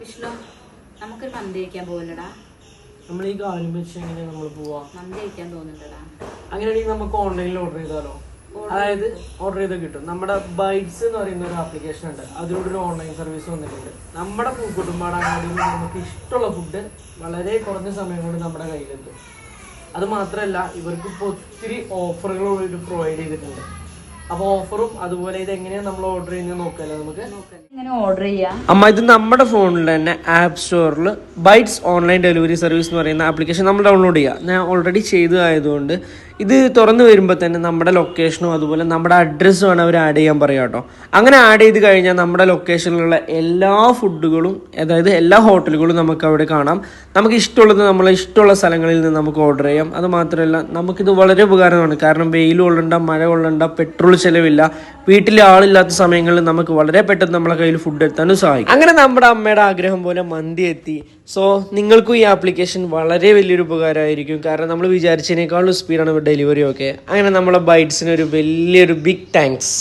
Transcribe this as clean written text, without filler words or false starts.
വിഷ്ണു നമുക്കൊരു മന്തി കഴിക്കാൻ പോകലടാ. നമ്മൾ ഈ കാര്യം വെച്ച് എങ്ങനെയാ നമ്മൾ പോവാ? മന്തി കഴിക്കാൻ തോന്നുന്നുണ്ടടാ. അങ്ങനെയാണെങ്കിൽ നമുക്ക് ഓൺലൈനിൽ ഓർഡർ ചെയ്താലോ? അതായത് ഓർഡർ ചെയ്ത് കിട്ടും. നമ്മുടെ ബൈറ്റ്സ് എന്ന് പറയുന്ന ഒരു ആപ്ലിക്കേഷൻ ഉണ്ട്, അതിലൂടെ ഒരു ഓൺലൈൻ സർവീസ് വന്നിട്ടുണ്ട്. നമ്മുടെ കുടുംബാടങ്ങളിൽ നമുക്ക് ഇഷ്ടമുള്ള ഫുഡ് വളരെ കുറഞ്ഞ സമയം കൊണ്ട് നമ്മുടെ കയ്യിലെത്തും. അത് മാത്രമല്ല, ഇവർക്ക് ഇപ്പോൾ ഒത്തിരി ഓഫറുകൾ പ്രൊവൈഡ് ചെയ്തിട്ടുണ്ട്. അപ്പോൾ ഓഫറും അതുപോലെ ഇത് എങ്ങനെയാണ് നമ്മൾ ഓർഡർ ചെയ്യുന്നത് നോക്കാമല്ലോ നമുക്ക്. ഇങ്ങനെ ഓർഡർ ചെയ്യാം. അമ്മ, ഇത് നമ്മുടെ ഫോണിൽ തന്നെ ആപ്പ് സ്റ്റോറിൽ ബൈറ്റ്സ് ഓൺലൈൻ ഡെലിവറി സർവീസ് എന്ന് പറയുന്ന ആപ്ലിക്കേഷൻ നമ്മൾ ഡൗൺലോഡ് ചെയ്യുക. ഞാൻ ഓൾറെഡി ചെയ്തതായതുകൊണ്ട് ഇത് തുറന്നു വരുമ്പോൾ തന്നെ നമ്മുടെ ലൊക്കേഷനും അതുപോലെ നമ്മുടെ അഡ്രസ്സുമാണ് അവർ ആഡ് ചെയ്യാൻ പറയുക കേട്ടോ. അങ്ങനെ ആഡ് ചെയ്ത് കഴിഞ്ഞാൽ നമ്മുടെ ലൊക്കേഷനിലുള്ള എല്ലാ ഫുഡുകളും, അതായത് എല്ലാ ഹോട്ടലുകളും നമുക്ക് അവിടെ കാണാം. നമുക്ക് ഇഷ്ടമുള്ളത് നമ്മളെ ഇഷ്ടമുള്ള സ്ഥലങ്ങളിൽ നിന്ന് നമുക്ക് ഓർഡർ ചെയ്യാം. അത് മാത്രമല്ല, നമുക്കിത് വളരെ ഉപകാരമാണ്. കാരണം വെയിൽ കൊള്ളണ്ട, മഴ കൊള്ളണ്ട, പെട്രോൾ ചിലവില്ല. വീട്ടിൽ ആളില്ലാത്ത സമയങ്ങളിൽ നമുക്ക് വളരെ പെട്ടെന്ന് നമ്മളെ കയ്യിൽ ഫുഡ് എത്താനും സഹായിക്കും. അങ്ങനെ നമ്മുടെ അമ്മയുടെ ആഗ്രഹം പോലെ മന്തി എത്തി. സോ നിങ്ങൾക്കും ഈ ആപ്ലിക്കേഷൻ വളരെ വലിയൊരു ഉപകാരമായിരിക്കും. കാരണം നമ്മൾ വിചാരിച്ചതിനേക്കാളും സ്പീഡാണ് ഡെലിവറി ഒക്കെ. അങ്ങനെ നമ്മളെ ബൈറ്റ്സിന് ഒരു വലിയൊരു ബിഗ് താങ്ക്സ്.